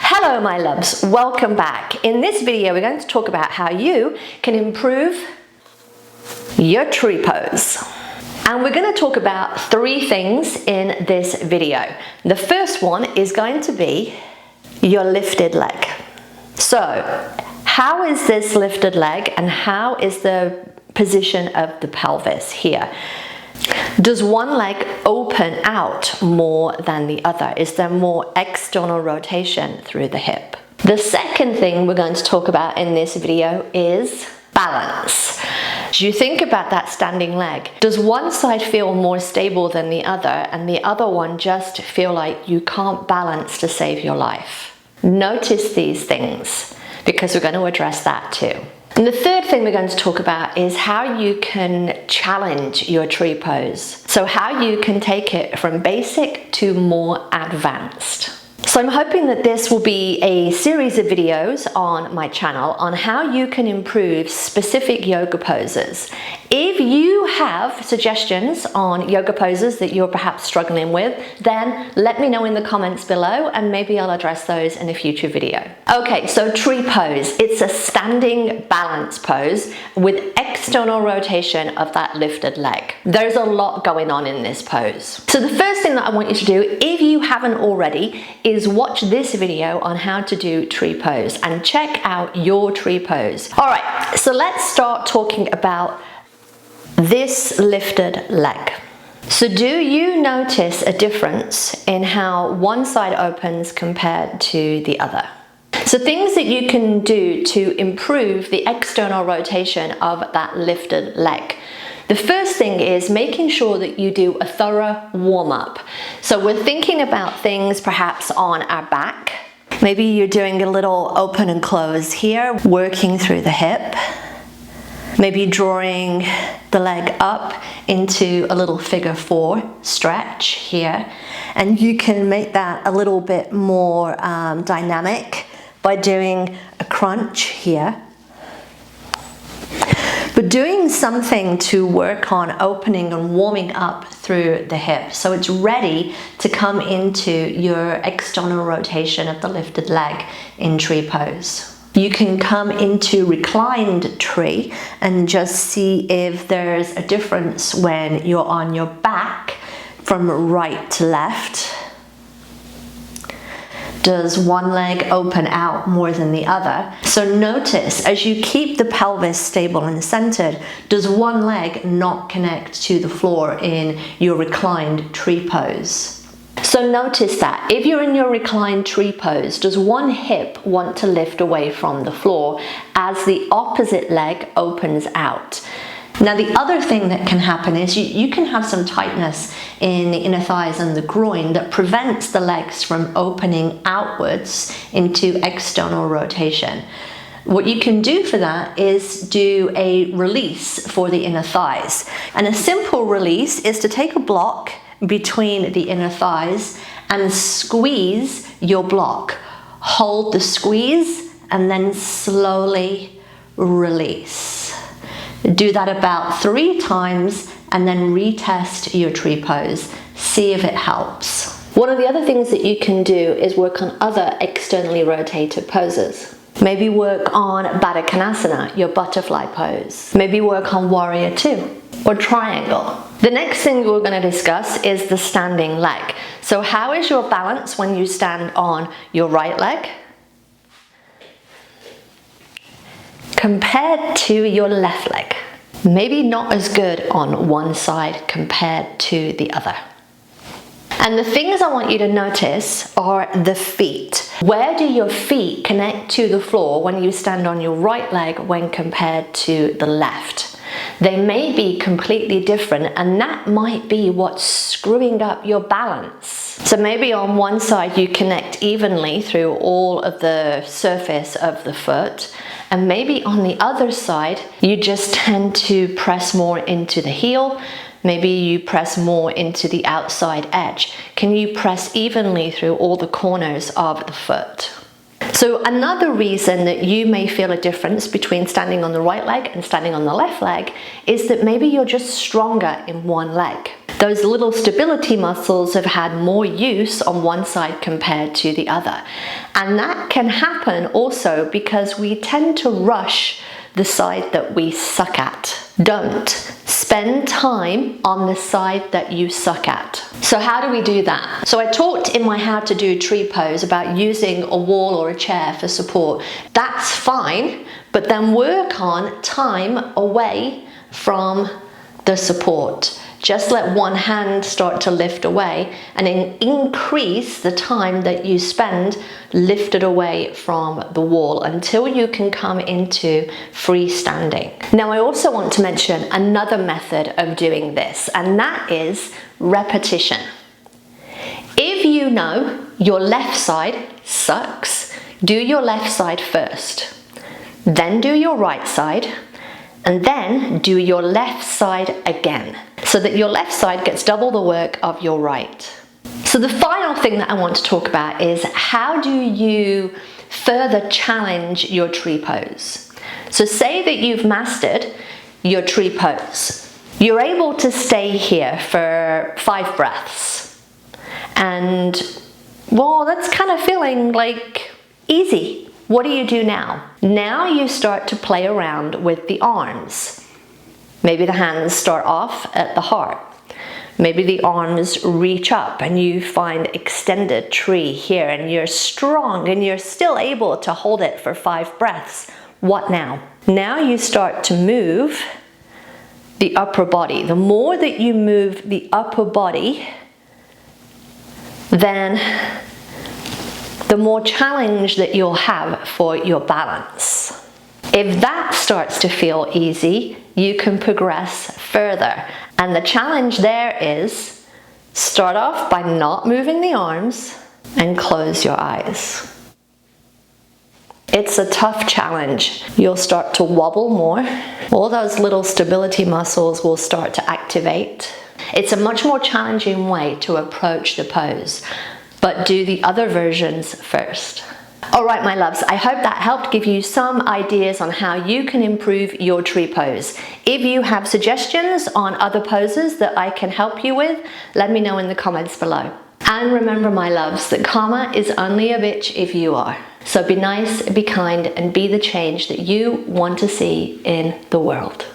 Hello my loves, welcome back. In this video we're going to talk about how you can improve your tree pose. And we're going to talk about three things in this video. The first one is going to be your lifted leg. So how is this lifted leg and how is the position of the pelvis here? Does one leg open out more than the other? Is there more external rotation through the hip? The second thing we're going to talk about in this video is balance. As you think about that standing leg, does one side feel more stable than the other and the other one just feel like you can't balance to save your life? Notice these things because we're going to address that too. And the third thing we're going to talk about is how you can challenge your tree pose. So how you can take it from basic to more advanced. So I'm hoping that this will be a series of videos on my channel on how you can improve specific yoga poses. If you have suggestions on yoga poses that you're perhaps struggling with, then let me know in the comments below and maybe I'll address those in a future video. Okay, so tree pose. It's a standing balance pose with external rotation of that lifted leg. There's a lot going on in this pose. So the first thing that I want you to do, if you haven't already, is watch this video on how to do tree pose and check out your tree pose. All right, so let's start talking about this lifted leg. So do you notice a difference in how one side opens compared to the other? So things that you can do to improve the external rotation of that lifted leg. The first thing is making sure that you do a thorough warm-up. So we're thinking about things perhaps on our back. Maybe you're doing a little open and close here, working through the hip. Maybe drawing the leg up into a little figure 4 stretch here. And you can make that a little bit more dynamic by doing a crunch here. But doing something to work on opening and warming up through the hip so it's ready to come into your external rotation of the lifted leg in tree pose. You can come into reclined tree and just see if there's a difference when you're on your back from right to left. Does one leg open out more than the other? So notice as you keep the pelvis stable and centered, does one leg not connect to the floor in your reclined tree pose? So notice that if you're in your reclined tree pose, does one hip want to lift away from the floor as the opposite leg opens out? Now the other thing that can happen is you can have some tightness in the inner thighs and the groin that prevents the legs from opening outwards into external rotation. What you can do for that is do a release for the inner thighs. And a simple release is to take a block between the inner thighs and squeeze your block. Hold the squeeze and then slowly release. Do that about 3 times and then retest your tree pose. See if it helps. One of the other things that you can do is work on other externally rotated poses. Maybe work on Vrksasana, your butterfly pose. Maybe work on warrior 2 or triangle. The next thing we're going to discuss is the standing leg. So how is your balance when you stand on your right leg compared to your left leg? Maybe not as good on one side compared to the other. And the things I want you to notice are the feet. Where do your feet connect to the floor when you stand on your right leg when compared to the left? They may be completely different and that might be what's screwing up your balance. So maybe on one side you connect evenly through all of the surface of the foot, and maybe on the other side you just tend to press more into the heel. Maybe you press more into the outside edge. Can you press evenly through all the corners of the foot? So another reason that you may feel a difference between standing on the right leg and standing on the left leg is that maybe you're just stronger in one leg. those little stability muscles have had more use on one side compared to the other. And that can happen also because we tend to rush the side that we suck at. Don't. Spend time on the side that you suck at. So how do we do that? So I talked in my how to do tree pose about using a wall or a chair for support. That's fine, but then work on time away from the support. Just let one hand start to lift away and then increase the time that you spend lifted away from the wall until you can come into freestanding. Now, I also want to mention another method of doing this, and that is repetition. If you know your left side sucks, do your left side first, then do your right side, and then do your left side again, so that your left side gets double the work of your right. So the final thing that I want to talk about is how do you further challenge your tree pose? So say that you've mastered your tree pose. You're able to stay here for 5 breaths. And well, that's kind of feeling like easy. What do you do now? Now you start to play around with the arms. Maybe the hands start off at the heart. Maybe the arms reach up and you find extended tree here and you're strong and you're still able to hold it for 5 breaths. What now? Now you start to move the upper body. The more that you move the upper body, then the more challenge that you'll have for your balance. If that starts to feel easy, you can progress further. And the challenge there is start off by not moving the arms and close your eyes. It's a tough challenge. You'll start to wobble more. All those little stability muscles will start to activate. It's a much more challenging way to approach the pose, but do the other versions first. All right, my loves, I hope that helped give you some ideas on how you can improve your tree pose. If you have suggestions on other poses that I can help you with, let me know in the comments below. And remember, my loves, that karma is only a bitch if you are. So be nice, be kind, and be the change that you want to see in the world.